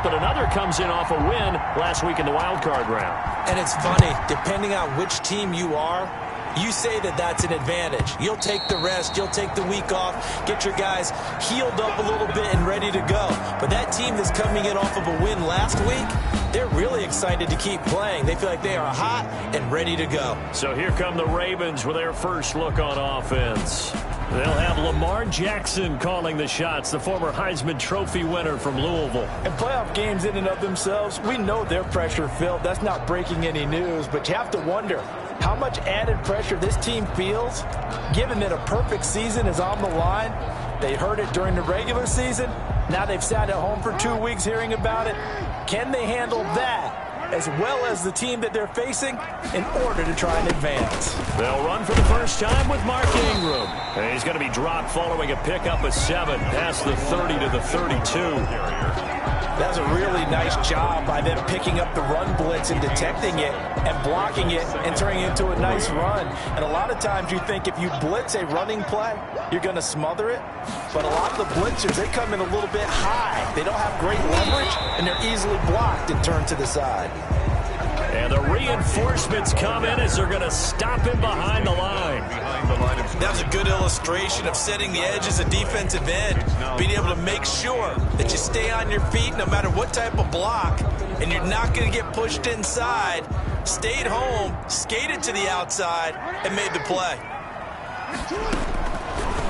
But another comes in off a win last week in the wild card round. And it's funny, depending on which team you are, you say that that's an advantage. You'll take the rest. You'll take the week off. Get your guys healed up a little bit and ready to go. But that team that's coming in off of a win last week, they're really excited to keep playing. They feel like they are hot and ready to go. So here come the Ravens with their first look on offense. They'll have Lamar Jackson calling the shots, the former Heisman Trophy winner from Louisville. And playoff games in and of themselves, we know they're pressure-filled. That's not breaking any news, but you have to wonder how much added pressure this team feels, given that a perfect season is on the line. They heard it during the regular season. Now they've sat at home for 2 weeks hearing about it. Can they handle that as well as the team that they're facing in order to try and advance? They'll run for the first time with Mark Ingram. And he's going to be dropped following a pickup of 7 past the 30 to the 32. That's a really nice job by them picking up the run blitz and detecting it and blocking it and turning it into a nice run. And a lot of times you think if you blitz a running play, you're going to smother it. But a lot of the blitzers, they come in a little bit high. They don't have great leverage, and they're easily blocked and turned to the side. And the reinforcements come in as they're going to stop him behind the line. That was a good illustration of setting the edge as a defensive end, being able to make sure that you stay on your feet no matter what type of block, and you're not going to get pushed inside. Stayed home, skated to the outside, and made the play.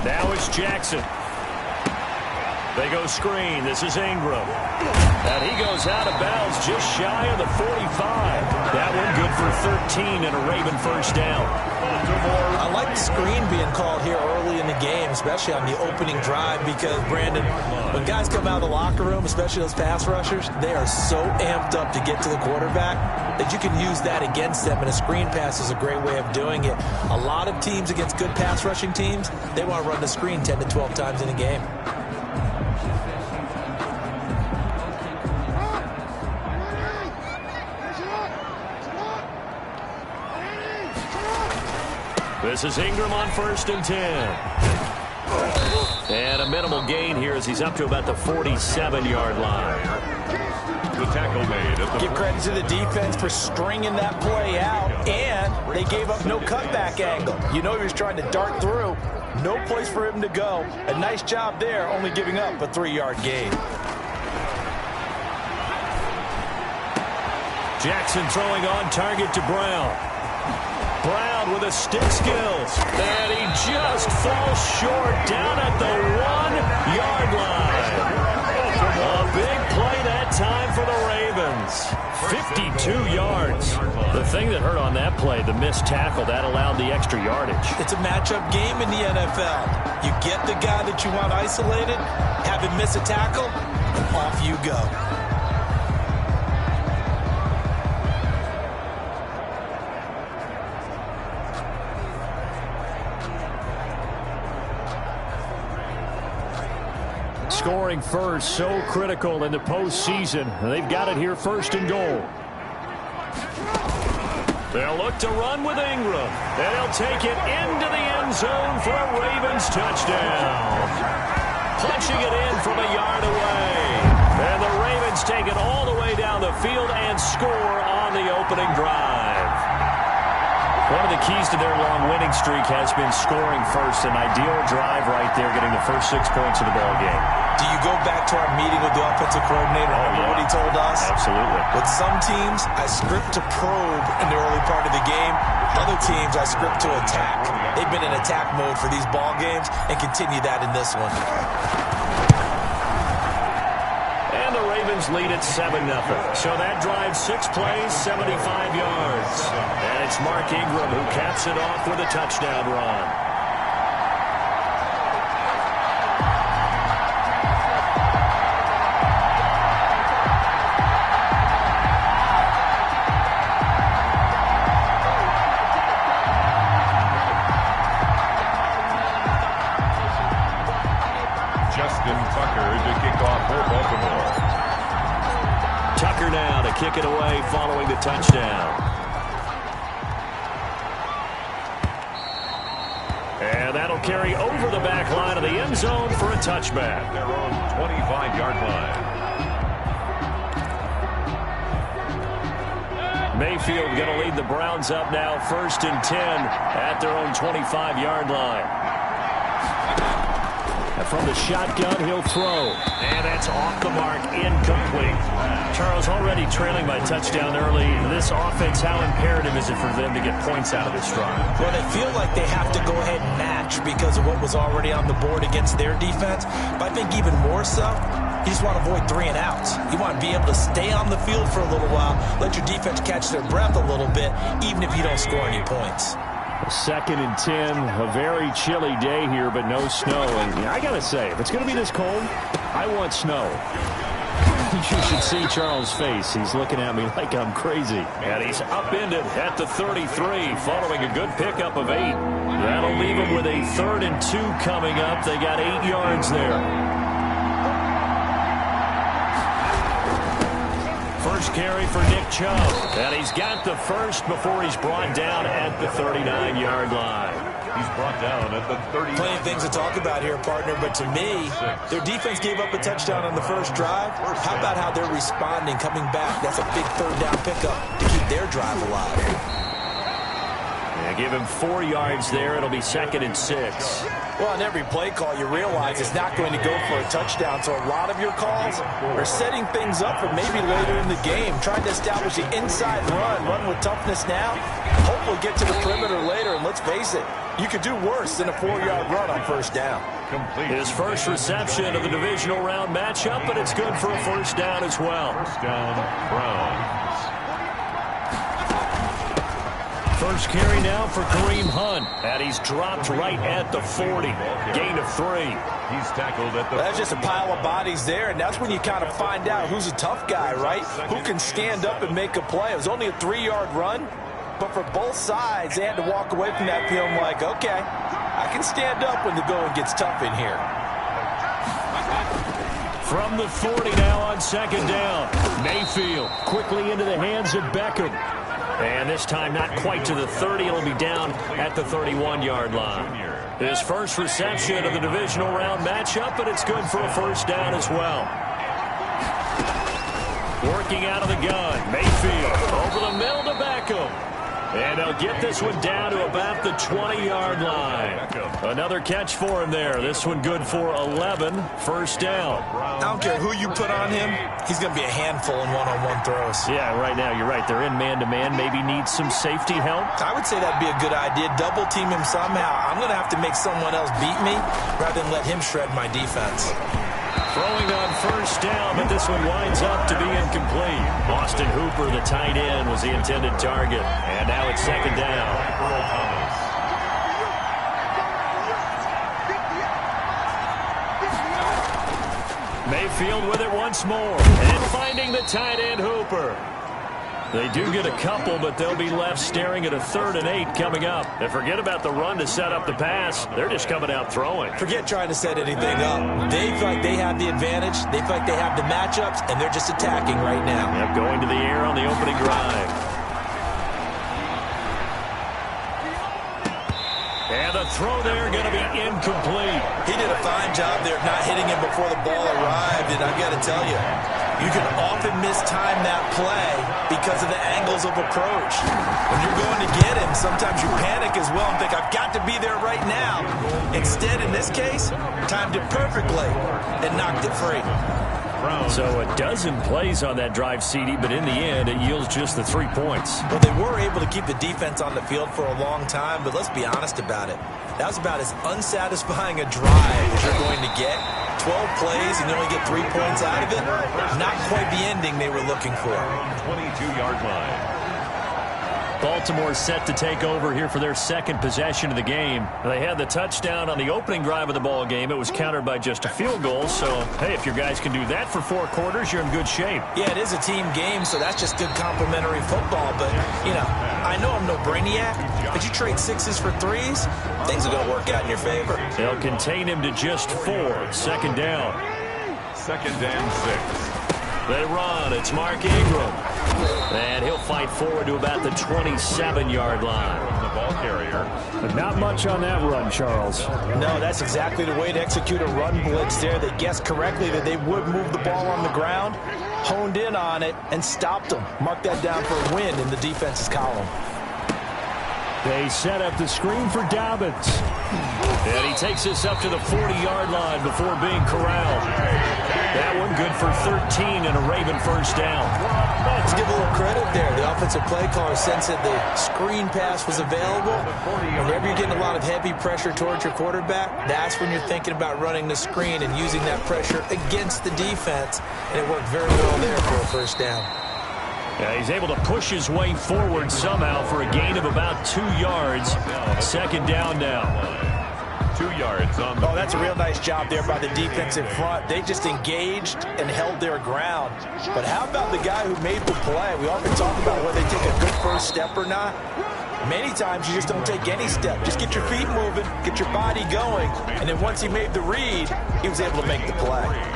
Now it's Jackson. They go screen. This is Ingram. And he goes out of bounds just shy of the 45. That one good for 13 and a Raven first down. I like the screen being called here early in the game, especially on the opening drive, because, Brandon, when guys come out of the locker room, especially those pass rushers, they are so amped up to get to the quarterback that you can use that against them, and a screen pass is a great way of doing it. A lot of teams against good pass rushing teams, they want to run the screen 10 to 12 times in a game. This is Ingram on 1st and 10. And a minimal gain here as he's up to about the 47-yard line. The tackle made. Give credit to the defense for stringing that play out, and they gave up no cutback angle. You know he was trying to dart through. No place for him to go. A nice job there, only giving up a 3-yard gain. Jackson throwing on target to Brown. Brown with a stick skills, and he just falls short down at the 1-yard line. A big play that time for the Ravens. 52 yards. The thing that hurt on that play, the missed tackle, that allowed the extra yardage. It's a matchup game in the NFL. You get the guy that you want isolated, have him miss a tackle, and off you go. Scoring first, so critical in the postseason. They've got it here 1st and goal. They'll look to run with Ingram. And he'll take it into the end zone for a Ravens touchdown. Punching it in from a yard away. And the Ravens take it all the way down the field and score on the opening drive. One of the keys to their long winning streak has been scoring first. An ideal drive right there, getting the first 6 points of the ball game. Do you go back to our meeting with the offensive coordinator? Remember what he told us? Absolutely. With some teams, I script to probe in the early part of the game. Other teams, I script to attack. They've been in attack mode for these ball games and continue that in this one. And the Ravens lead at 7-0. So that drives 6 plays, 75 yards. And it's Mark Ingram who caps it off with a touchdown run. Tucker now to kick it away following the touchdown. And that'll carry over the back line of the end zone for a touchback. Their own 25-yard line. Mayfield going to lead the Browns up now, 1st and 10 at their own 25-yard line. And from the shotgun, he'll throw. And that's off the mark, incomplete. Charles, already trailing by touchdown early. This offense, how imperative is it for them to get points out of this drive? Well, they feel like they have to go ahead and match because of what was already on the board against their defense. But I think even more so, you just want to avoid 3 and outs. You want to be able to stay on the field for a little while, let your defense catch their breath a little bit, even if you don't score any points. 2nd and 10, a very chilly day here, but no snow. And I got to say, if it's going to be this cold, I want snow. You should see Charles' face. He's looking at me like I'm crazy. And he's upended at the 33 following a good pickup of 8. That'll leave him with a 3rd and 2 coming up. They got 8 yards there. First carry for Nick Chubb. And he's got the first before he's brought down at the 39-yard line. He's brought down at the 30. Plenty of things to talk about here, partner, but to me, their defense gave up a touchdown on the first drive. How about how they're responding, coming back? That's a big 3rd down pickup to keep their drive alive. Yeah, give him 4 yards there. It'll be 2nd and 6. Well, on every play call, you realize it's not going to go for a touchdown. So a lot of your calls are setting things up for maybe later in the game, trying to establish the inside run with toughness now, hopefully get to the perimeter later. And let's face it, you could do worse than a 4-yard run on 1st down. His first reception of the divisional round matchup, but it's good for a 1st down as well. 1st down, Browns. First carry now for Kareem Hunt. And he's dropped right at the 40. Gain of 3. He's tackled at the... That's just a pile of bodies there, and that's when you kind of find out who's a tough guy, right? Who can stand up and make a play. It was only a 3-yard run, but for both sides, they had to walk away from that feeling like, okay, I can stand up when the going gets tough in here. From the 40 now on 2nd down. Mayfield quickly into the hands of Beckham. And this time not quite to the 30. It'll be down at the 31-yard line. His first reception of the divisional round matchup, but it's good for a 1st down as well. Working out of the gun. Mayfield over the middle to Beckham. And they'll get this one down to about the 20-yard line. Another catch for him there. This one good for 11. 1st down. I don't care who you put on him. He's going to be a handful in one-on-one throws. Yeah, right now, you're right. They're in man-to-man. Maybe needs some safety help. I would say that'd be a good idea. Double team him somehow. I'm going to have to make someone else beat me rather than let him shred my defense. Throwing on 1st down, but this one winds up to be incomplete. Austin Hooper, the tight end, was the intended target. And now it's 2nd down. Earl Thomas. Mayfield with it once more. And finding the tight end, Hooper. They do get a couple, but they'll be left staring at a 3rd and 8 coming up. And forget about the run to set up the pass. They're just coming out throwing. Forget trying to set anything up. They feel like they have the advantage. They feel like they have the matchups, and they're just attacking right now. Yep, going to the air on the opening drive. And the throw there going to be incomplete. He did a fine job there of not hitting him before the ball arrived, and I've got to tell you, you can often mistime that play because of the angles of approach. When you're going to get him, sometimes you panic as well and think, I've got to be there right now. Instead, in this case, timed it perfectly and knocked it free. So a dozen plays on that drive, CD, but in the end, it yields just the 3 points. Well, they were able to keep the defense on the field for a long time, but let's be honest about it. That was about as unsatisfying a drive as you're going to get. 12 plays and you only get 3 points out of it. Not quite the ending they were looking for. 22-yard line. Baltimore set to take over here for their 2nd possession of the game. They had the touchdown on the opening drive of the ball game. It was countered by just a field goal. So, hey, if your guys can do that for 4 quarters, you're in good shape. Yeah, it is a team game, so that's just good complimentary football. But, you know, I know I'm no brainiac, but you trade 6s for 3s, things are going to work out in your favor. They'll contain him to just 4. 2nd down. 2nd and 6. They run. It's Mark Ingram. And he'll fight forward to about the 27-yard line. The ball carrier. But not much on that run, Charles. No, that's exactly the way to execute a run blitz there. They guessed correctly that they would move the ball on the ground. honed in on it and stopped them. Mark that down for a win in the defense's column. They set up the screen for Dobbins. And he takes this up to the 40-yard line before being corralled. That one good for 13 and a Raven first down. Let's give a little credit there. The offensive play caller sensed that the screen pass was available. Whenever you're getting a lot of heavy pressure towards your quarterback, that's when you're thinking about running the screen and using that pressure against the defense. And it worked very well there for a first down. Yeah, he's able to push his way forward somehow for a gain of about 2 yards. Second down now. 2 yards on the that's a real nice job there by the defensive front. They just engaged and held their ground. But how about the guy who made the play? We often talk about whether they take a good first step or not. Many times you just don't take any step. Just get your feet moving, get your body going, and then once he made the read, he was able to make the play.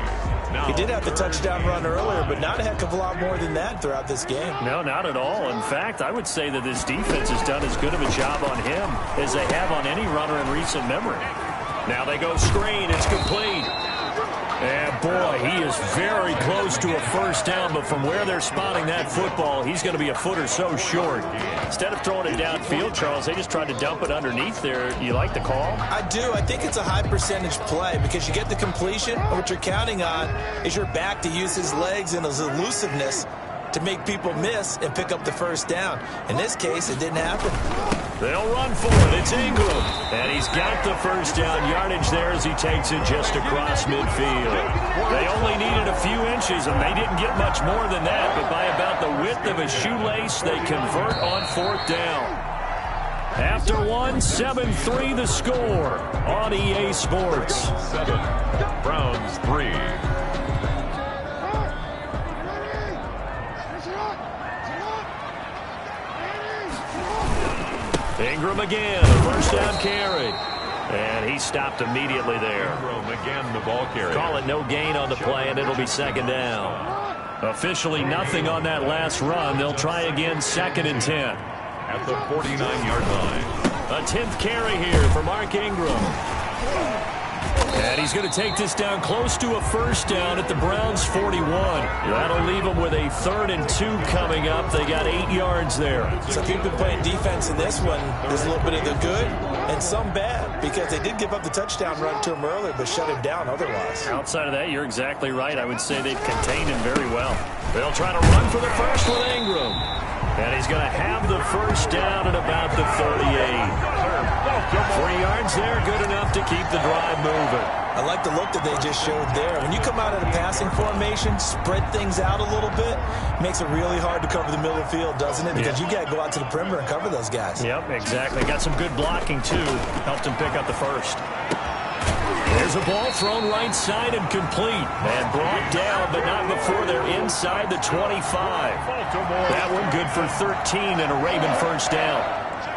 He did have the touchdown run earlier, but not a heck of a lot more than that throughout this game. No, not at all. In fact, I would say that this defense has done as good of a job on him as they have on any runner in recent memory. Now they go screen. It's complete. And, boy, he is very close to a first down, but from where they're spotting that football, he's going to be a foot or so short. Instead of throwing it downfield, Charles, they just tried to dump it underneath there. You like the call? I do. I think it's a high-percentage play because you get the completion, and what you're counting on is your back to use his legs and his elusiveness to make people miss and pick up the first down. In this case, it didn't happen. They'll run for it. It's Ingram. And he's got the first down yardage there as he takes it just across midfield. They only needed a few inches, and they didn't get much more than that. But by about the width of a shoelace, they convert on fourth down. After one, 7-3 the score on EA Sports. 7, Browns 3. Ingram again, a first down carry. And he stopped immediately there. Ingram again, the ball carrier. Call it no gain on the play, and it'll be second down. Officially nothing on that last run. They'll try again, 2nd and 10. At the 49-yard line. A 10th carry here for Mark Ingram. And he's going to take this down close to a first down at the Browns' 41. That'll leave them with a 3rd and 2 coming up. They got 8 yards there. So if you've been playing defense in this one, there's a little bit of the good and some bad because they did give up the touchdown run to him earlier but shut him down otherwise. Outside of that, you're exactly right. I would say they've contained him very well. They'll try to run for the first with Ingram. And he's going to have the first down at about the 38. 3 yards there, good enough to keep the drive moving. I like the look that they just showed there. When you come out of the passing formation, spread things out a little bit, makes it really hard to cover the middle of the field, doesn't it? Because you got to go out to the perimeter and cover those guys. Yep, exactly. Got some good blocking, too. Helped him pick up the first. There's a ball thrown right side and complete. And brought down, but not before they're inside the 25. That one good for 13 and a Raven first down.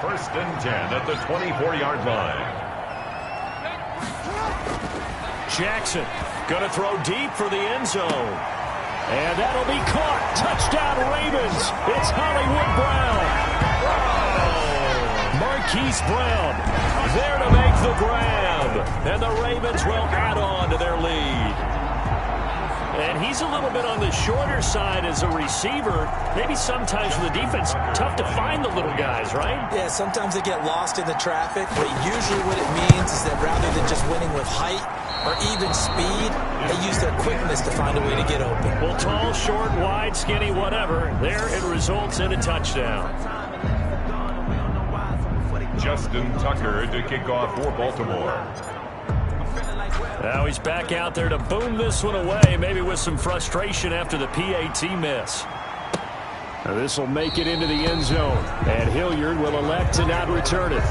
1st and 10 at the 24-yard line. Jackson going to throw deep for the end zone. And that'll be caught. Touchdown Ravens. It's Hollywood Brown. Marquise Brown there to make the grab. And the Ravens will add on to their lead. And he's a little bit on the shorter side as a receiver. Maybe sometimes for the defense, tough to find the little guys, right? Yeah, sometimes they get lost in the traffic, but usually what it means is that rather than just winning with height or even speed, they use their quickness to find a way to get open. Well, tall, short, wide, skinny, whatever. There it results in a touchdown. Justin Tucker to kick off for Baltimore. Now he's back out there to boom this one away, maybe with some frustration after the PAT miss. This will make it into the end zone, and Hilliard will elect to not return it.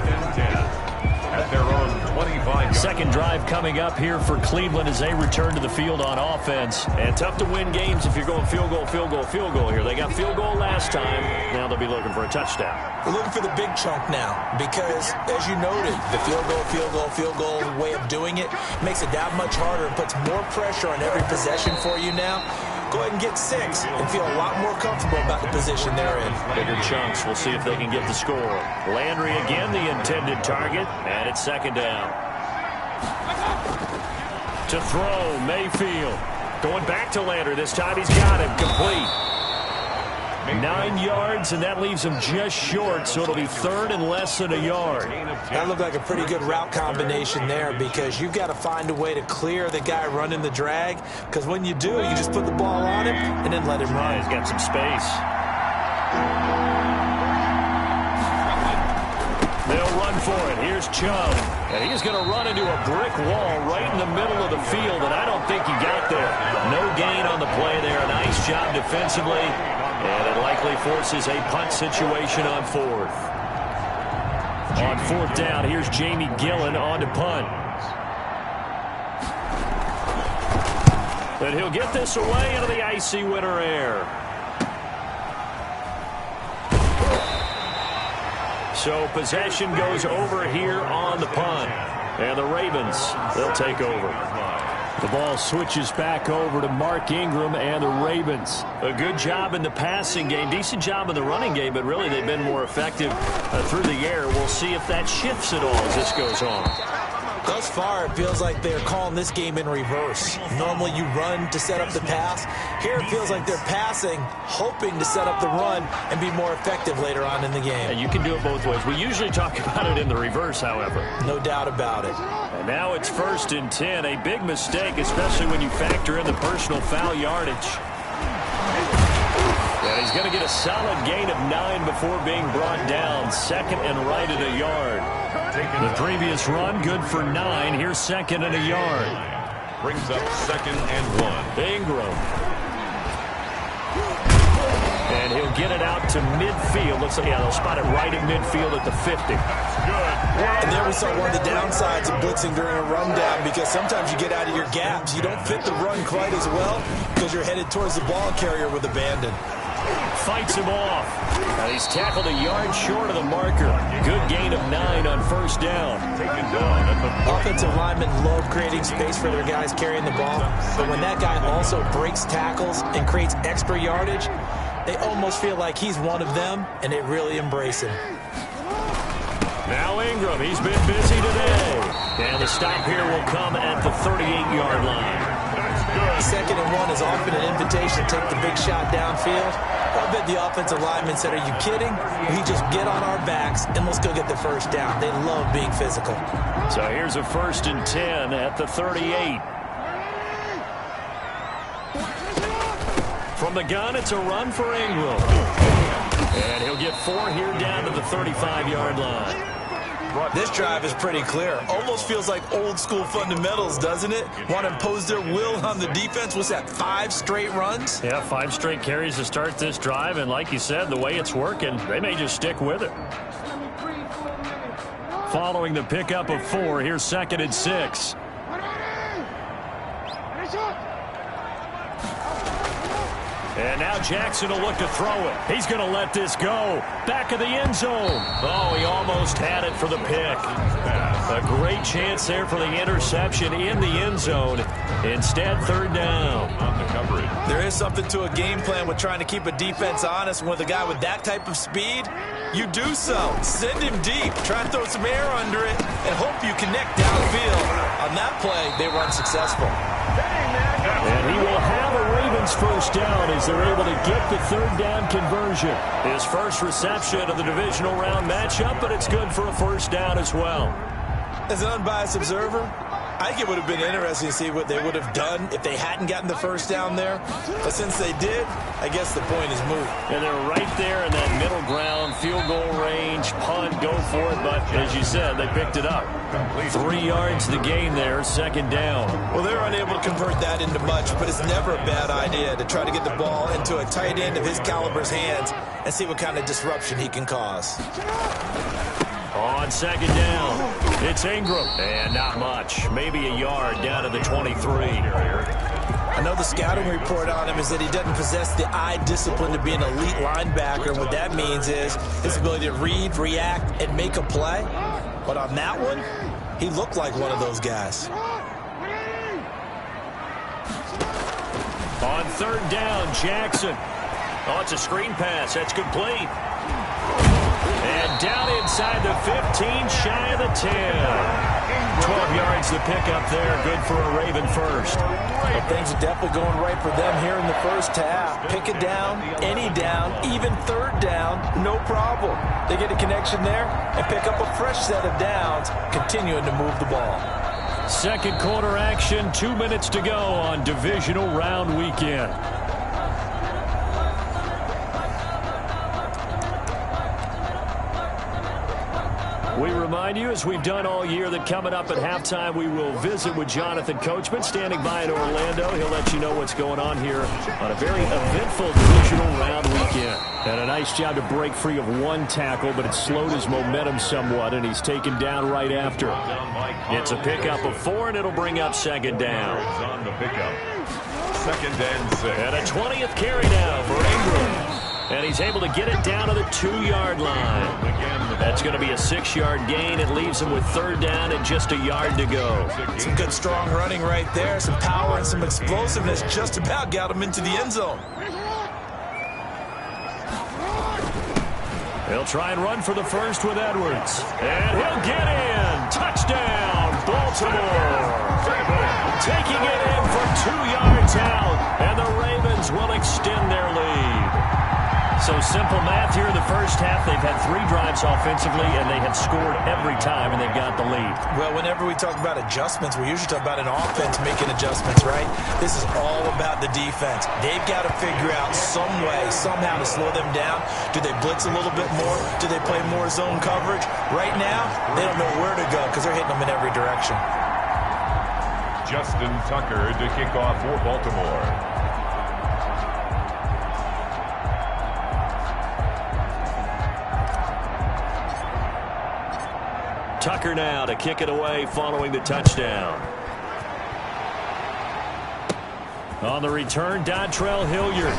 At their own 25. Second drive coming up here for Cleveland as they return to the field on offense. And tough to win games if you're going field goal, field goal, field goal here. They got field goal last time. Now they'll be looking for a touchdown. We're looking for the big chunk now because, as you noted, the field goal way of doing it makes it that much harder and puts more pressure on every possession for you now. Go ahead and get 6 and feel a lot more comfortable about the position they're in. Bigger chunks. We'll see if they can get the score. Landry again the intended target, and it's second down. To throw, Mayfield. Going back to Lander. This time he's got him. Complete. 9 yards, and that leaves him just short, so it'll be third and less than a yard. That looked like a pretty good route combination there, because you've got to find a way to clear the guy running the drag, because when you do, you just put the ball on him and then let him run. Yeah, he's got some space. They'll run for it. Here's Chubb. And he's going to run into a brick wall right in the middle of the field, and I don't think he got there. No gain on the play there. Nice job defensively. And it likely forces a punt situation on fourth. On fourth down, here's Jamie Gillen on to punt. And he'll get this away into the icy winter air. So possession goes over here on the punt. And the Ravens, they'll take over. The ball switches back over to Mark Ingram and the Ravens. A good job in the passing game, decent job in the running game, but really they've been more effective through the air. We'll see if that shifts at all as this goes on. Thus far, it feels like they're calling this game in reverse. Normally you run to set up the pass. Here it feels like they're passing, hoping to set up the run and be more effective later on in the game. And you can do it both ways. We usually talk about it in the reverse, however. No doubt about it. And now it's 1st and 10. A big mistake, especially when you factor in the personal foul yardage. And he's going to get a solid gain of 9 before being brought down. Second and right at a yard. The previous run, good for 9. Here's second and a yard. Brings up 2nd and 1. Ingram. And he'll get it out to midfield. Looks like, yeah, they'll spot it right at midfield at the 50. And there we saw one of the downsides of blitzing during a rundown, because sometimes you get out of your gaps. You don't fit the run quite as well because you're headed towards the ball carrier with abandon. Fights him off. And he's tackled a yard short of the marker. Good gain of 9 on first down. Offensive linemen love creating space for their guys carrying the ball, but when that guy also breaks tackles and creates extra yardage, they almost feel like he's one of them, and they really embrace him. Now Ingram, he's been busy today. And the stop here will come at the 38-yard line. 2nd and 1 is often an invitation to take the big shot downfield. I bet the offensive lineman said, "Are you kidding? We just get on our backs and let's go get the first down." They love being physical. So here's a 1st and 10 at the 38. From the gun, it's a run for Ingram. And he'll get 4 here down to the 35-yard line. This drive is pretty clear. Almost feels like old school fundamentals, doesn't it? Want to impose their will on the defense. What's that, 5 straight runs? Yeah, 5 straight carries to start this drive. And like you said, the way it's working, they may just stick with it. Following the pickup of 4, here's 2nd and 6. And now Jackson will look to throw it. He's going to let this go. Back of the end zone. Oh, he almost had it for the pick. A great chance there for the interception in the end zone. Instead, 3rd down. On the coverage. There is something to a game plan with trying to keep a defense honest. With a guy with that type of speed, you do so. Send him deep. Try to throw some air under it and hope you connect downfield. On that play, they were unsuccessful. And he will have a Ravens first down as they're able to get the 3rd down conversion. His first reception of the divisional round matchup, but it's good for a first down as well. As an unbiased observer, I think it would have been interesting to see what they would have done if they hadn't gotten the first down there. But since they did, I guess the point is moot. And they're right there in that middle ground, field goal range, punt, go for it. But as you said, they picked it up. 3 yards to gain there, 2nd down. Well, they're unable to convert that into much, but it's never a bad idea to try to get the ball into a tight end of his caliber's hands and see what kind of disruption he can cause. On 2nd down, it's Ingram. And not much, maybe a yard down to the 23. I know the scouting report on him is that he doesn't possess the eye discipline to be an elite linebacker. And what that means is his ability to read, react, and make a play. But on that one, he looked like one of those guys. On 3rd down, Jackson. Oh, it's a screen pass. That's complete. And down inside the 15, shy of the 10. 12 yards to pick up there. Good for a Raven first. Well, things are definitely going right for them here in the first half. Pick it down, any down, even third down, no problem. They get a connection there and pick up a fresh set of downs, continuing to move the ball. Second quarter action, 2 minutes to go on divisional round weekend. We remind you, as we've done all year, that coming up at halftime, we will visit with Jonathan Coachman, standing by in Orlando. He'll let you know what's going on here on a very eventful divisional round weekend. And a nice job to break free of one tackle, but it slowed his momentum somewhat, and he's taken down right after. It's a pickup of 4, and it'll bring up second down. On the pickup. 2nd and 6. And a 20th carry now for Ingram. And he's able to get it down to the 2-yard line. That's going to be a 6-yard gain. It leaves him with 3rd down and just a yard to go. Some good strong running right there. Some power and some explosiveness just about got him into the end zone. He'll try and run for the first with Edwards. And he'll get in. Touchdown, Baltimore. Taking it in for 2 yards out. And the Ravens will extend their lead. So simple math here in the first half. They've had 3 drives offensively, and they have scored every time, and they've got the lead. Well, whenever we talk about adjustments, we usually talk about an offense making adjustments, right? This is all about the defense. They've got to figure out some way, somehow to slow them down. Do they blitz a little bit more? Do they play more zone coverage? Right now, they don't know where to go because they're hitting them in every direction. Justin Tucker to kick off for Baltimore. Tucker now to kick it away following the touchdown. On the return, Dontrell Hilliard.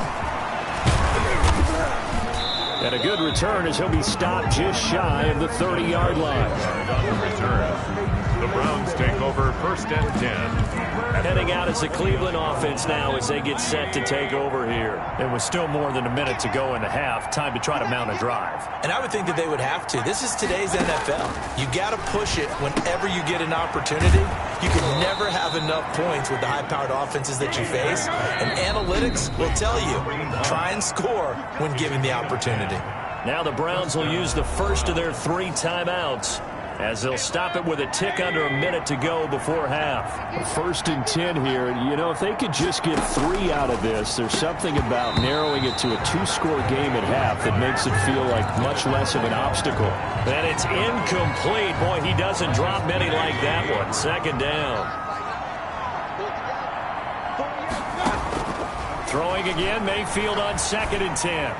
And a good return as he'll be stopped just shy of the 30-yard line. On the return, the Browns take over 1st and 10. Heading out as the Cleveland offense now as they get set to take over here. There was still more than a minute to go in the half. Time to try to mount a drive. And I would think that they would have to. This is today's NFL. You got to push it whenever you get an opportunity. You can never have enough points with the high-powered offenses that you face. And analytics will tell you, try and score when given the opportunity. Now the Browns will use the first of their 3 timeouts, as they'll stop it with a tick under a minute to go before half. 1st and 10 here. You know, if they could just get 3 out of this, there's something about narrowing it to a 2-score game at half that makes it feel like much less of an obstacle. And it's incomplete. Boy, he doesn't drop many like that one. 2nd down. Throwing again, Mayfield on 2nd and 10.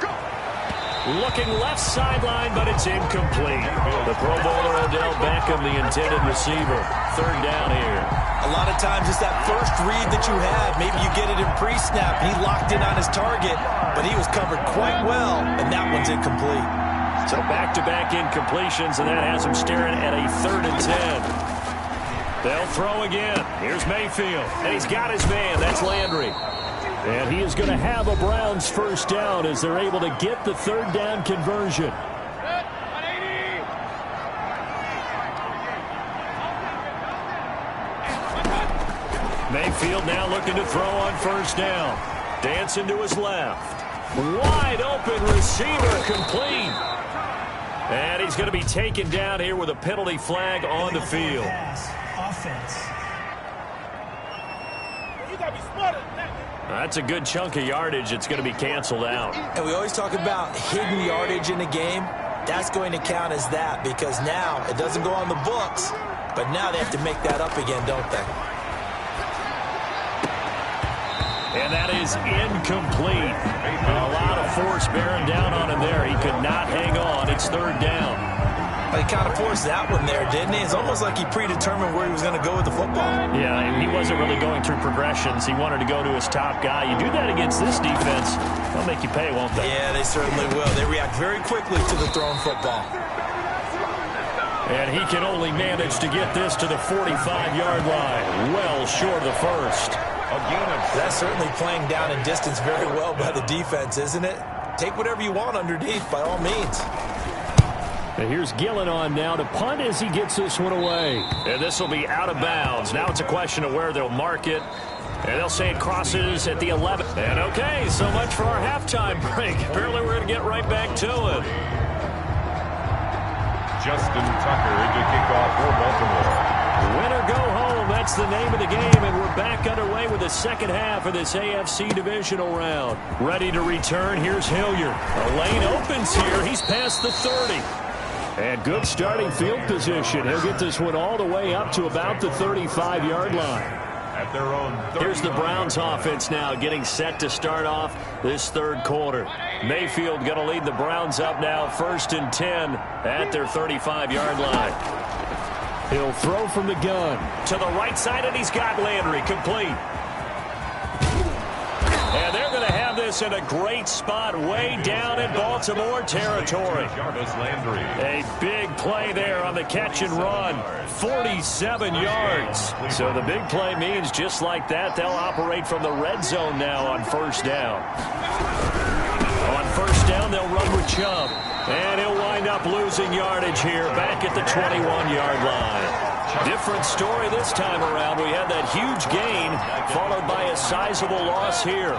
Looking left sideline, but it's incomplete. The Pro Bowler Odell Beckham, the intended receiver. 3rd down here. A lot of times it's that first read that you have. Maybe you get it in pre-snap. He locked in on his target, but he was covered quite well, and that one's incomplete. So back-to-back incompletions, and that has him staring at a 3rd and 10. They'll throw again. Here's Mayfield, and he's got his man. That's Landry. And he is going to have a Browns first down as they're able to get the 3rd down conversion. Mayfield now looking to throw on 1st down. Dancing to his left. Wide open receiver, complete. And he's going to be taken down here with a penalty flag on the field. Offense. You got to be smarter than that. That's a good chunk of yardage. It's going to be canceled out. And we always talk about hidden yardage in a game. That's going to count as that because now it doesn't go on the books, but now they have to make that up again, don't they? And that is incomplete. A lot of force bearing down on him there. He could not hang on. It's 3rd down. He kind of forced that one there, didn't he? It's almost like he predetermined where he was going to go with the football. Yeah, and he wasn't really going through progressions. He wanted to go to his top guy. You do that against this defense, they'll make you pay, won't they? Yeah, they certainly will. They react very quickly to the thrown football. And he can only manage to get this to the 45-yard line. Well short of the first. That's certainly playing down in distance very well by the defense, isn't it? Take whatever you want underneath, by all means. And here's Gillen on now to punt as he gets this one away. And this will be out of bounds. Now it's a question of where they'll mark it. And they'll say it crosses at the 11. And okay, so much for our halftime break. Apparently we're going to get right back to it. Justin Tucker to kick off for Baltimore. Win or go home, that's the name of the game, and we're back underway with the second half of this AFC divisional round. Ready to return, here's Hilliard. A lane opens here, he's past the 30. And good starting field position. He'll get this one all the way up to about the 35-yard line. At their own 30. Here's the Browns offense now getting set to start off this third quarter. Mayfield going to lead the Browns up now, 1st and 10 at their 35-yard line. He'll throw from the gun. To the right side, and he's got Landry complete. And they're going to have this in a great spot way down in Baltimore territory. A big play there on the catch and run. 47 yards. So the big play means just like that, they'll operate from the red zone now on first down. On first down, they'll run with Chubb. And he'll wind up losing yardage here back at the 21-yard line. Different story this time around. We had that huge gain followed by a sizable loss here.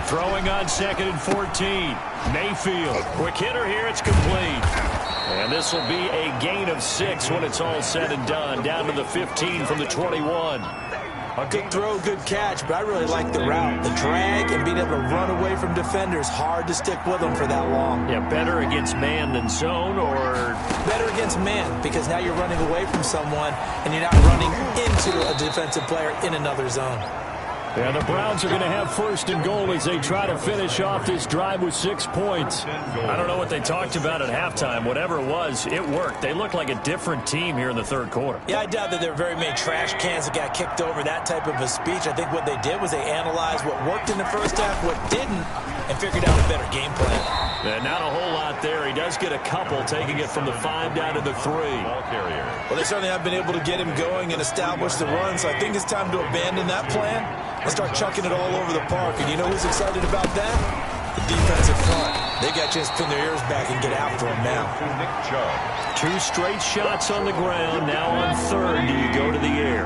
Throwing on 2nd and 14. Mayfield. Quick hitter here. It's complete. And this will be a gain of 6 when it's all said and done. Down to the 15 from the 21. A good throw, good catch, but I really like the route. The drag and being able to run away from defenders, hard to stick with them for that long. Yeah, better against man than zone, or? Better against man, because now you're running away from someone and you're not running into a defensive player in another zone. Yeah, the Browns are going to have 1st and goal as they try to finish off this drive with 6 points. I don't know what they talked about at halftime. Whatever it was, it worked. They look like a different team here in the third quarter. Yeah, I doubt that there were very many trash cans that got kicked over, that type of a speech. I think what they did was they analyzed what worked in the first half, what didn't, and figured out a better game plan. Yeah, not a whole lot there. He does get a couple, taking it from the 5 down to the 3. Well, they certainly have been able to get him going and establish the run, so I think it's time to abandon that plan and start chucking it all over the park. And you know who's excited about that? The defensive front. They got a chance to pin their ears back and get after him now. 2 straight shots on the ground. Now on 3rd, do you go to the air?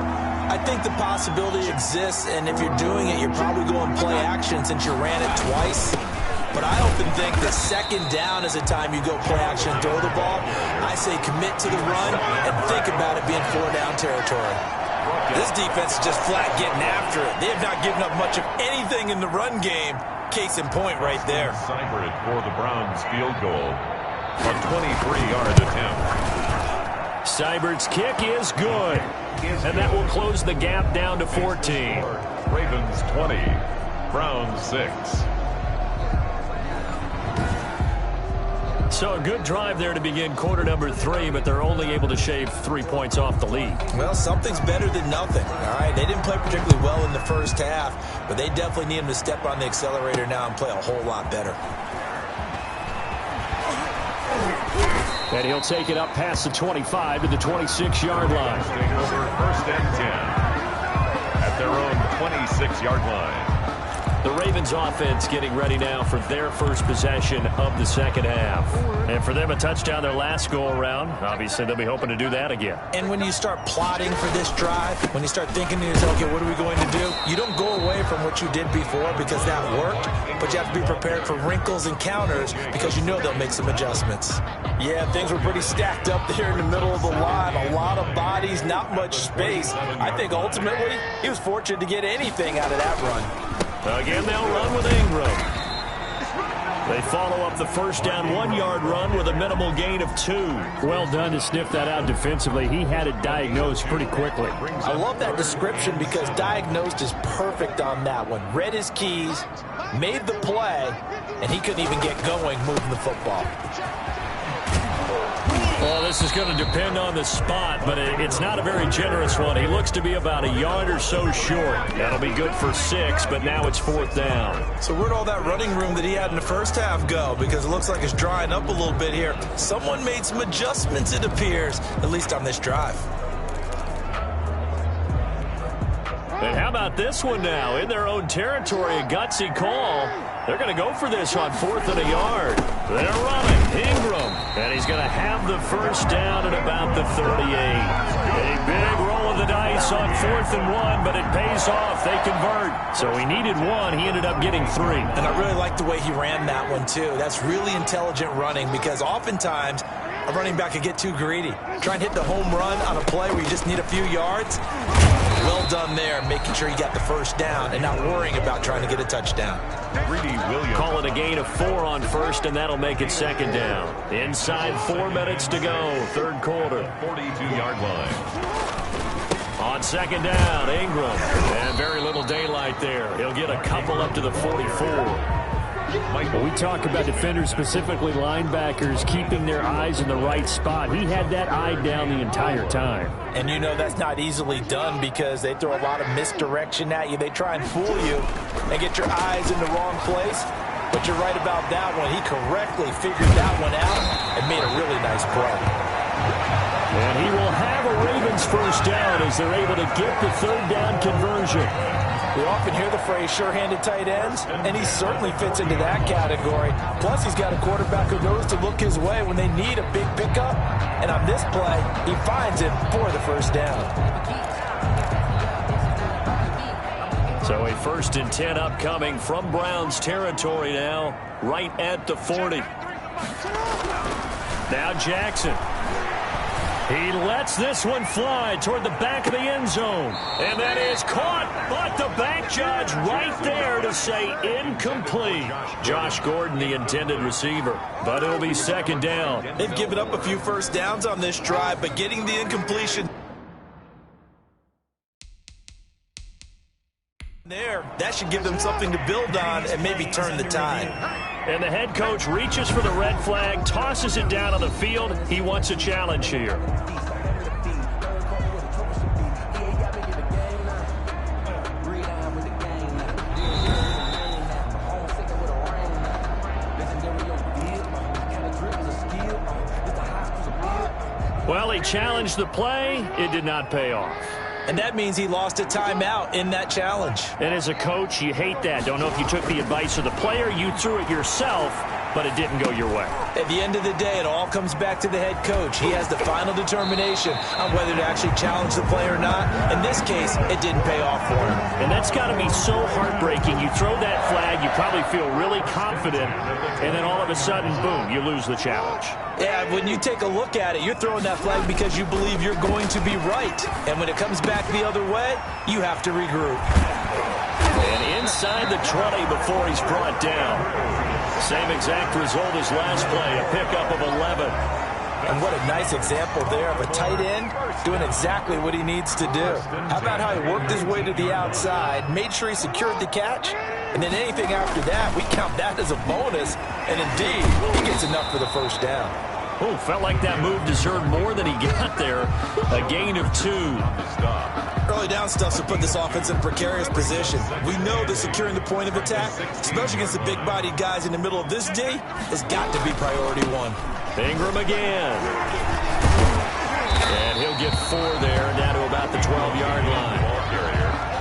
I think the possibility exists, and if you're doing it, you're probably going play action since you ran it twice. But I often think that 2nd down is the time you go play action and throw the ball. I say commit to the run and think about it being 4-down territory. This defense is just flat getting after it. They have not given up much of anything in the run game. Case in point right there. Seibert for the Browns field goal. A 23-yard attempt. Seibert's kick is good. And that will close the gap down to 14. Ravens 20, Browns 6. So a good drive there to begin quarter number 3, but they're only able to shave 3 points off the lead. Well, something's better than nothing. All right, they didn't play particularly well in the first half, but they definitely need him to step on the accelerator now and play a whole lot better. And he'll take it up past the 25 to the 26-yard line. Over 1st and 10 at their own 26-yard line. The Ravens offense getting ready now for their first possession of the second half. And for them, a touchdown their last go-around. Obviously, they'll be hoping to do that again. And when you start plotting for this drive, when you start thinking to yourself, okay, what are we going to do? You don't go away from what you did before because that worked, but you have to be prepared for wrinkles and counters because you know they'll make some adjustments. Yeah, things were pretty stacked up there in the middle of the line. A lot of bodies, not much space. I think ultimately he was fortunate to get anything out of that run. Again, they'll run with Ingram. They follow up the first down 1-yard run with a minimal gain of 2. Well done to sniff that out defensively. He had it diagnosed pretty quickly. I love that description because diagnosed is perfect on that one. Read his keys, made the play, and he couldn't even get going moving the football. Well, this is going to depend on the spot, but it's not a very generous one. He looks to be about a yard or so short. That'll be good for 6, but now it's 4th down. So where'd all that running room that he had in the first half go? Because it looks like it's drying up a little bit here. Someone made some adjustments, it appears, at least on this drive. And how about this one now? In their own territory, a gutsy call. They're going to go for this on 4th and a yard. They're running. Ingram. And he's going to have the first down at about the 38. A big roll of the dice on 4th and 1, but it pays off. They convert. So he needed 1. He ended up getting 3. And I really like the way he ran that one, too. That's really intelligent running because oftentimes a running back can get too greedy. Try and hit the home run on a play where you just need a few yards. Well done there, making sure you got the first down and not worrying about trying to get a touchdown. Call it a gain of 4 on first, and that'll make it 2nd down. Inside 4 minutes to go, 3rd quarter. 42-yard line. On 2nd down, Ingram. And very little daylight there. He'll get a couple up to the 44. When we talk about defenders, specifically linebackers, keeping their eyes in the right spot, he had that eye down the entire time. And you know that's not easily done because they throw a lot of misdirection at you. They try and fool you and get your eyes in the wrong place. But you're right about that one. He correctly figured that one out and made a really nice play. And he will have a Ravens first down as they're able to get the 3rd down conversion. We often hear the phrase sure-handed tight ends, and he certainly fits into that category. Plus, he's got a quarterback who knows to look his way when they need a big pickup. And on this play, he finds it for the first down. So a 1st and 10 upcoming from Browns territory now, right at the 40. Now Jackson. He lets this one fly toward the back of the end zone. And that is caught, but the back judge right there to say incomplete. Josh Gordon, the intended receiver, but it'll be 2nd down. They've given up a few first downs on this drive, but getting the incompletion there, that should give them something to build on and maybe turn the tide. And the head coach reaches for the red flag, tosses it down on the field. He wants a challenge here. Well, he challenged the play. It did not pay off. And that means he lost a timeout in that challenge. And as a coach, you hate that. Don't know if you took the advice of the player. You threw it yourself, but it didn't go your way. At the end of the day, it all comes back to the head coach. He has the final determination on whether to actually challenge the play or not. In this case, it didn't pay off for him. And that's got to be so heartbreaking. You throw that flag, you probably feel really confident, and then all of a sudden, boom, you lose the challenge. Yeah, when you take a look at it, you're throwing that flag because you believe you're going to be right. And when it comes back the other way, you have to regroup. And inside the 20 before he's brought down. Same exact result as last play, a pickup of 11. And what a nice example there of a tight end doing exactly what he needs to do. How about how he worked his way to the outside, made sure he secured the catch, and then anything after that, we count that as a bonus. And indeed, he gets enough for the first down. Oh, felt like that move deserved more than he got there. A gain of 2. Early down stuff to put this offense in a precarious position. We know that securing the point of attack, especially against the big-bodied guys in the middle of this D, has got to be priority 1. Ingram again. And he'll get 4 there, down to about the 12-yard line.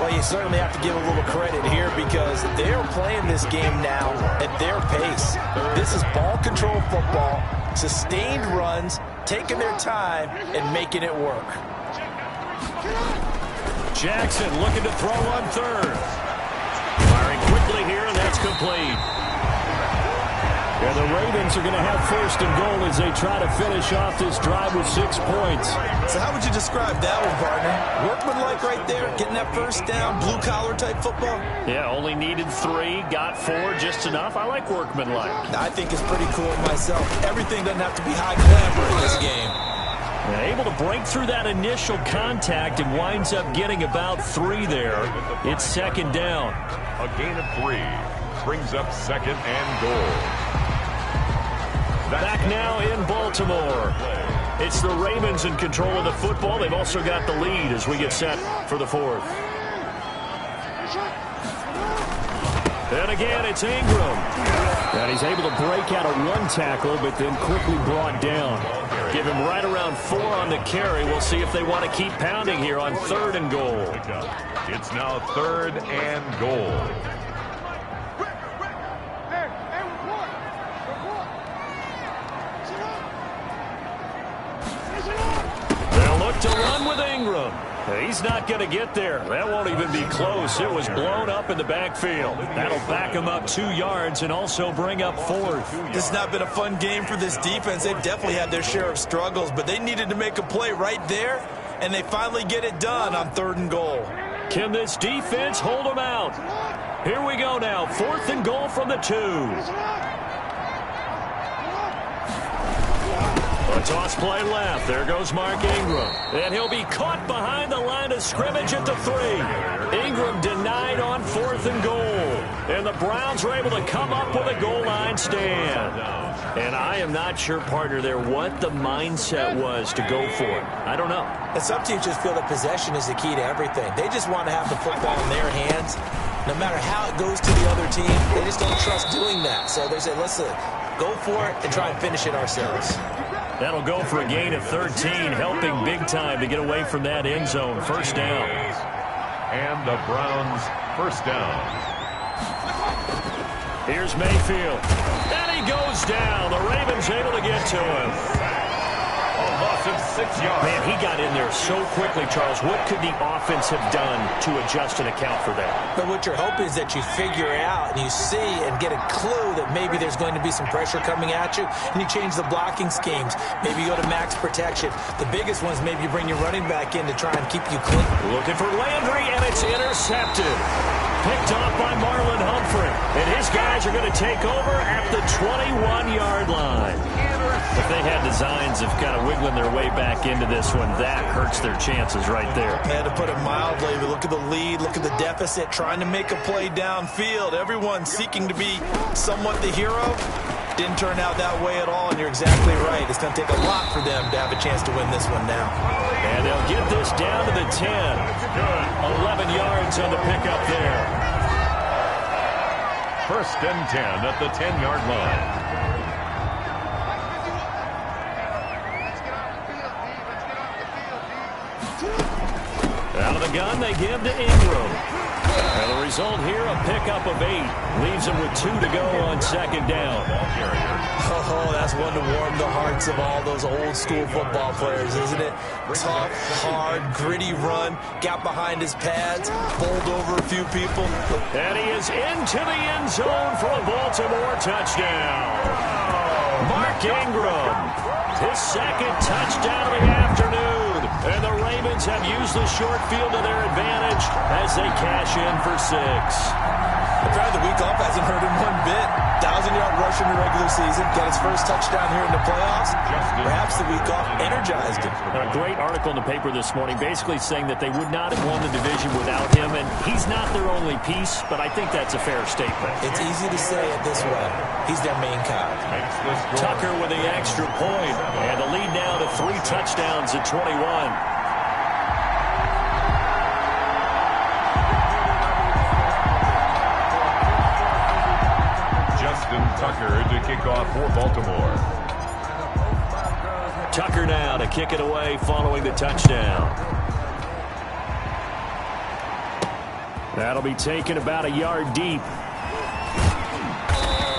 Well, you certainly have to give a little credit here because they're playing this game now at their pace. This is ball control football, sustained runs, taking their time, and making it work. Jackson looking to throw on 3rd. Firing quickly here, and that's complete. Yeah, the Ravens are going to have 1st and goal as they try to finish off this drive with 6 points. So how would you describe that one, partner? Workmanlike right there, getting that first down, blue-collar type football? Yeah, only needed 3, got 4, just enough. I like workmanlike. I think it's pretty cool myself. Everything doesn't have to be high glamour in this game. Able to break through that initial contact and winds up getting about 3 there. It's 2nd down. A gain of 3 brings up 2nd and goal. Back now in Baltimore. It's the Ravens in control of the football. They've also got the lead as we get set for the 4th. And again, it's Ingram. And he's able to break out of one tackle, but then quickly brought down. Give him right around 4 on the carry. We'll see if they want to keep pounding here on 3rd and goal. It's now 3rd and goal. They'll look to run with Ingram. He's not going to get there. That won't even be close. It was blown up in the backfield. That'll back him up 2 yards and also bring up 4th. This has not been a fun game for this defense. They've definitely had their share of struggles, but they needed to make a play right there, and they finally get it done on 3rd and goal. Can this defense hold them out? Here we go now. 4th and goal from the 2. A toss play left. There goes Mark Ingram. And he'll be caught behind the line of scrimmage at the 3. Ingram denied on 4th and goal. And the Browns are able to come up with a goal line stand. And I am not sure, partner, there what the mindset was to go for it. I don't know. And some teams just feel that possession is the key to everything. They just want to have the football in their hands. No matter how it goes to the other team, they just don't trust doing that. So they say, listen, go for it and try and finish it ourselves. That'll go for a gain of 13, helping big time to get away from that end zone. 1st down. And the Browns 1st down. Here's Mayfield. And he goes down. The Ravens able to get to him. A loss of 6 yards. Man, he got in there so quickly, Charles. What could the offense have done to adjust and account for that? But what you're hoping is that you figure out and you see and get a clue that maybe there's going to be some pressure coming at you, and you change the blocking schemes. Maybe you go to max protection. The biggest ones, maybe you bring your running back in to try and keep you clean. Looking for Landry, and it's intercepted. Picked off by Marlon Humphrey. And his guys are going to take over at the 21-yard line. If they had designs of kind of wiggling their way back into this one, that hurts their chances right there. Yeah, to put it mildly, but look at the lead, look at the deficit, trying to make a play downfield. Everyone seeking to be somewhat the hero. Didn't turn out that way at all, and you're exactly right. It's going to take a lot for them to have a chance to win this one now. And they'll get this down to the 10. 11 yards on the pickup there. 1st and 10 at the 10-yard line. Out of the gun, they give to Ingram. And the result here, a pickup of 8. Leaves them with 2 to go on 2nd down. Oh, that's one to warm the hearts of all those old-school football players, isn't it? Tough, hard, gritty run, got behind his pads, bowled over a few people. And he is into the end zone for a Baltimore touchdown. Mark Ingram, his 2nd touchdown of the afternoon. And the Ravens have used the short field to their advantage as they cash in for 6. Apparently the week off hasn't hurt him one bit. 1,000-yard rush in the regular season. Got his first touchdown here in the playoffs. Perhaps the week off energized him. A great article in the paper this morning basically saying that they would not have won the division without him. And he's not their only piece, but I think that's a fair statement. It's easy to say it this way. He's their main cog. Tucker with the extra point. And the lead now to 3 touchdowns at 21. Tucker to kick off for Baltimore. Tucker now to kick it away following the touchdown. That'll be taken about a yard deep.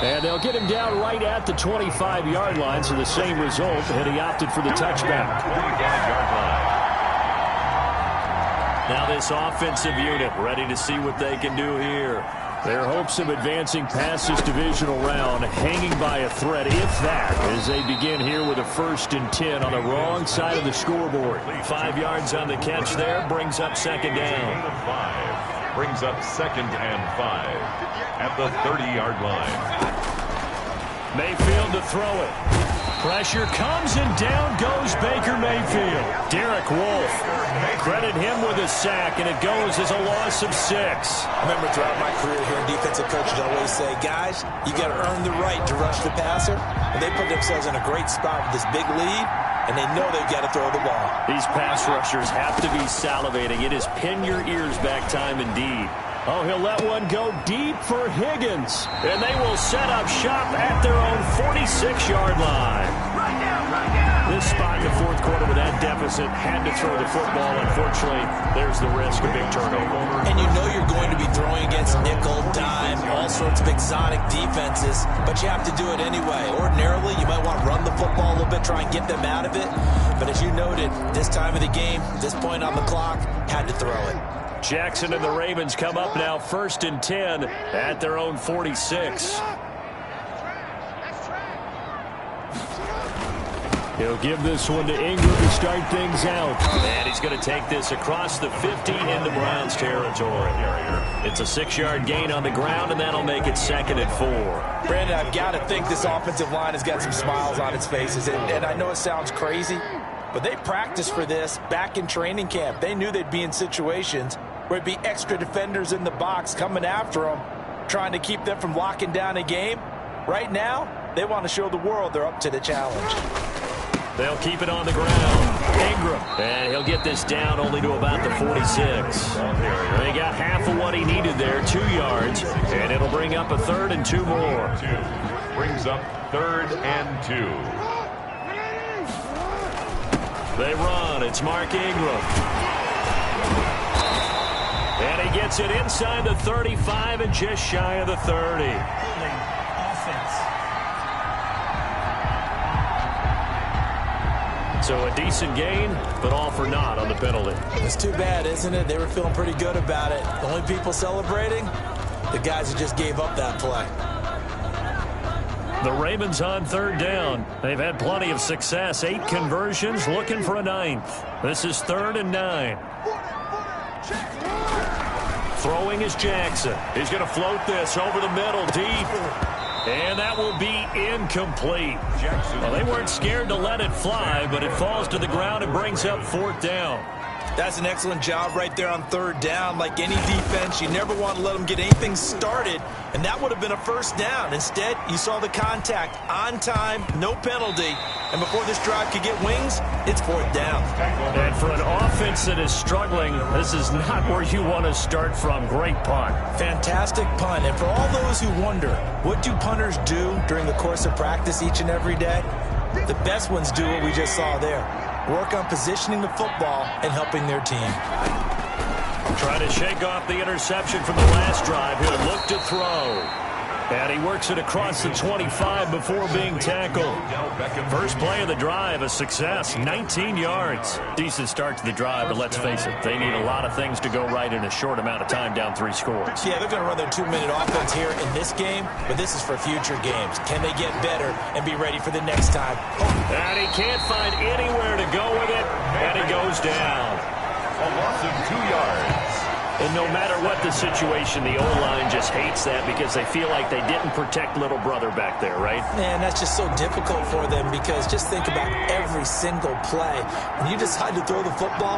And they'll get him down right at the 25-yard line, so the same result, and he opted for the touchback. 25-yard line. Now this offensive unit ready to see what they can do here. Their hopes of advancing past this divisional round hanging by a thread, if that, as they begin here with a 1st and 10 on the wrong side of the scoreboard. 5 yards on the catch there, brings up 2nd down. 5 brings up 2nd and 5 at the 30-yard line. Mayfield to throw it. Pressure comes and down goes Baker Mayfield. Derek Wolfe, credit him with a sack, and it goes as a loss of 6. I remember throughout my career here, defensive coaches always say, guys, you got to earn the right to rush the passer. And they put themselves in a great spot with this big lead, and they know they've got to throw the ball. These pass rushers have to be salivating. It is pin your ears back time indeed. Oh, he'll let one go deep for Higgins. And they will set up shop at their own 46-yard line. This spot in the fourth quarter with that deficit, had to throw the football. Unfortunately, there's the risk of big turnover. And you know you're going to be throwing against nickel, dime, all sorts of exotic defenses, but you have to do it anyway. Ordinarily, you might want to run the football a little bit, try and get them out of it. But as you noted, this time of the game, this point on the clock, had to throw it. Jackson and the Ravens come up now 1st and 10 at their own 46. He'll give this one to Ingram to start things out. And he's going to take this across the 50 into Browns territory. It's a 6-yard gain on the ground, and that'll make it 2nd and 4. Brandon, I've got to think this offensive line has got some smiles on its faces. And I know it sounds crazy, but they practiced for this back in training camp. They knew they'd be in situations where it'd be extra defenders in the box coming after them, trying to keep them from locking down a game. Right now, they want to show the world they're up to the challenge. They'll keep it on the ground. Ingram. And he'll get this down only to about the 46. They got half of what he needed there, 2 yards. And it'll bring up a 3rd and 2 more. Brings up 3rd and 2. They run. It's Mark Ingram. And he gets it inside the 35 and just shy of the 30. So a decent gain, but all for naught on the penalty. It's too bad, isn't it? They were feeling pretty good about it. The only people celebrating, the guys who just gave up that play. The Ravens on 3rd down. They've had plenty of success. 8 conversions, looking for a 9th. This is 3rd and 9. Throwing is Jackson. He's going to float this over the middle, deep. And that will be incomplete. Well, they weren't scared to let it fly, but it falls to the ground and brings up 4th down. That's an excellent job right there on 3rd down. Like any defense, you never want to let them get anything started, and that would have been a 1st down. Instead, you saw the contact on time, no penalty, and before this drive could get wings, it's 4th down. And for an offense that is struggling, this is not where you want to start from. Great punt. Fantastic punt. And for all those who wonder, what do punters do during the course of practice each and every day? The best ones do what we just saw there. Work on positioning the football and helping their team. Trying to shake off the interception from the last drive. He'll look to throw. And he works it across the 25 before being tackled. First play of the drive, a success, 19 yards. Decent start to the drive, but let's face it, they need a lot of things to go right in a short amount of time down 3 scores. Yeah, they're going to run their 2-minute offense here in this game, but this is for future games. Can they get better and be ready for the next time? And he can't find anywhere to go with it, and he goes down. A loss of 2 yards. And no matter what the situation, the O-line just hates that because they feel like they didn't protect little brother back there, right? Man, that's just so difficult for them because just think about every single play. When you decide to throw the football,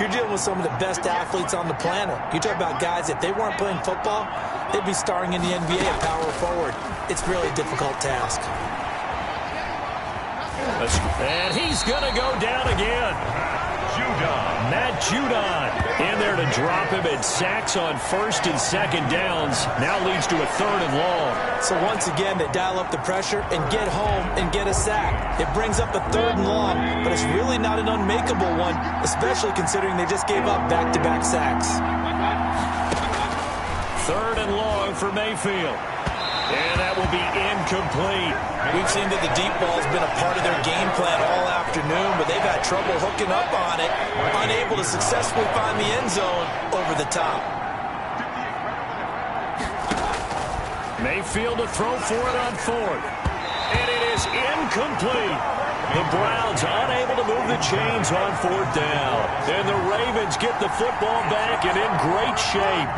you're dealing with some of the best athletes on the planet. You talk about guys, if they weren't playing football, they'd be starring in the NBA at power forward. It's really a difficult task. And he's going to go down again. Matt Judon in there to drop him, and sacks on 1st and 2nd downs. Now leads to a 3rd and long. So once again, they dial up the pressure and get home and get a sack. It brings up a 3rd and long, but it's really not an unmakeable one, especially considering they just gave up back-to-back sacks. 3rd and long for Mayfield. And that will be incomplete. We've seen that the deep ball has been a part of their game plan all afternoon, but they've had trouble hooking up on it, unable to successfully find the end zone over the top. Mayfield to throw for it on 4th. And it is incomplete. The Browns unable to move the chains on 4th down. And the Ravens get the football back and in great shape.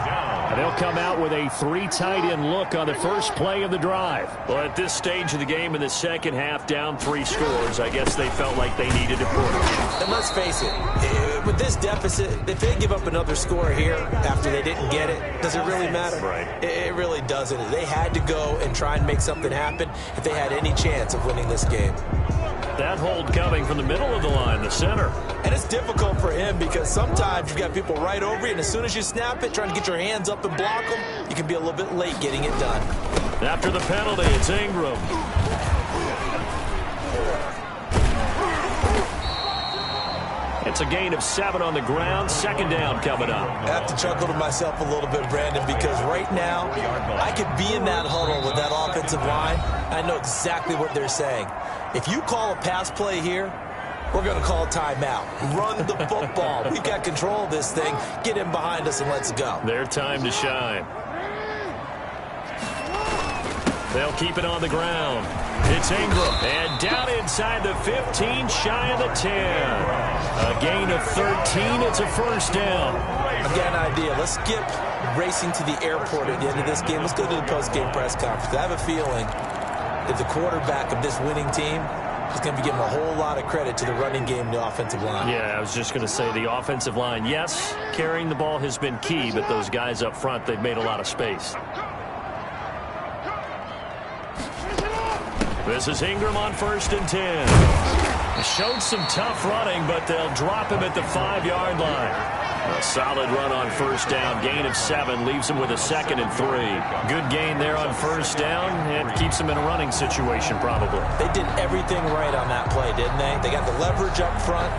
And they'll come out with a 3 tight end look on the first play of the drive. Well, at this stage of the game in the second half, down 3 scores, I guess they felt like they needed to push. And let's face it, with this deficit, if they give up another score here after they didn't get it, does it really matter? Right. It really doesn't. They had to go and try and make something happen if they had any chance of winning this game. That hold coming from the middle of the line, the center. And it's difficult for him because sometimes you've got people right over you, and as soon as you snap it, trying to get your hands up and block them, you can be a little bit late getting it done. After the penalty, it's Ingram. It's a gain of 7 on the ground. Second down coming up. I have to chuckle to myself a little bit, Brandon, because right now I could be in that huddle with that offensive line. I know exactly what they're saying. If you call a pass play here, we're going to call a timeout. Run the football. We've got control of this thing. Get in behind us and let's go. Their time to shine. They'll keep it on the ground. It's Ingram. And down inside the 15, shy of the 10. A gain of 13. It's a first down. I've got an idea. Let's skip racing to the airport at the end of this game. Let's go to the post-game press conference. I have a feeling that the quarterback of this winning team is going to be giving a whole lot of credit to the running game and the offensive line. Yeah, I was just going to say the offensive line, yes, carrying the ball has been key, but those guys up front, they've made a lot of space. This is Ingram on 1st and 10. Showed some tough running, but they'll drop him at the 5-yard line. A solid run on 1st down. Gain of 7 leaves him with a 2nd and 3. Good gain there on 1st down and keeps him in a running situation probably. They did everything right on that play, didn't they? They got the leverage up front,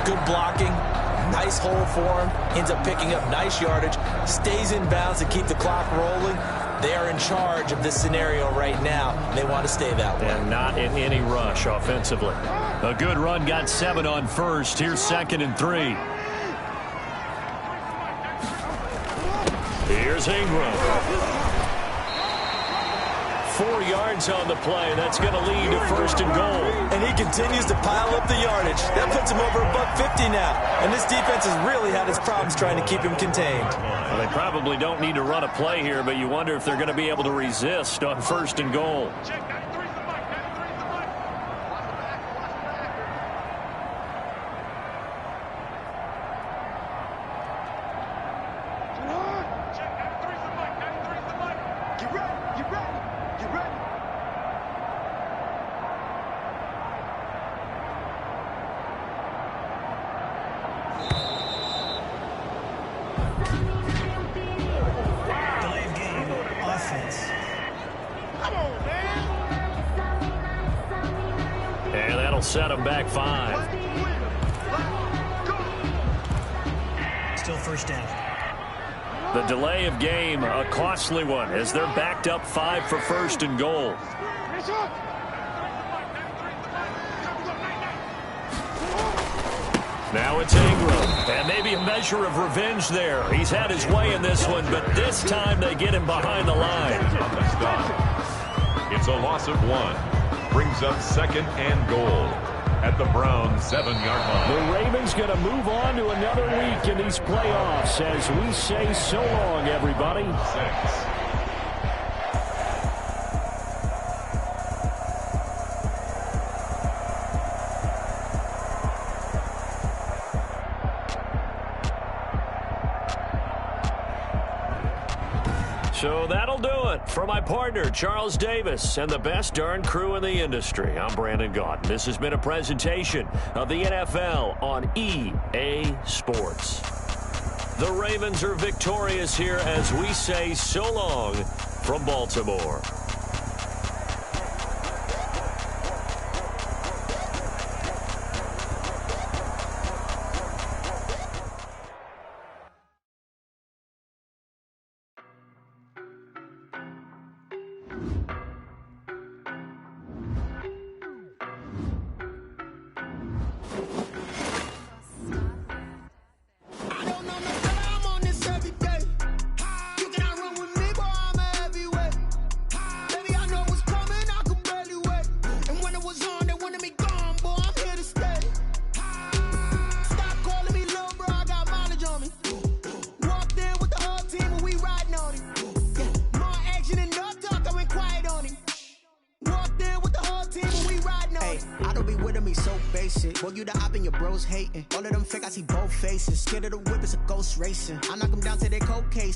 good blocking, nice hole for him, ends up picking up nice yardage, stays in bounds to keep the clock rolling. They are in charge of this scenario right now, and they want to stay that way. And not in any rush offensively. A good run, got 7 on 1st. Here's 2nd and 3. Here's Ingram. 4 yards on the play. That's going to lead to 1st and goal. And he continues to pile up the yardage. That puts him over $150 now. And this defense has really had its problems trying to keep him contained. Well, they probably don't need to run a play here, but you wonder if they're going to be able to resist on 1st and goal. And that'll set them back 5. Still 1st down. The delay of game, a costly one, as they're backed up 5 for 1st and goal. Now it's Ingram, and maybe a measure of revenge there. He's had his way in this one, but this time they get him behind the line. It's a loss of 1. Brings up 2nd and goal at the Browns' 7-yard line. The Ravens going to move on to another week in these playoffs as we say so long, everybody. 6. So that'll do it. For my partner, Charles Davis, and the best darn crew in the industry, I'm Brandon Gaudin. This has been a presentation of the NFL on EA Sports. The Ravens are victorious here as we say so long from Baltimore. Boy, you the op and your bros hating. All of them fake, I see both faces. Scared of the whip, it's a ghost racing. I knock them down to their cold case.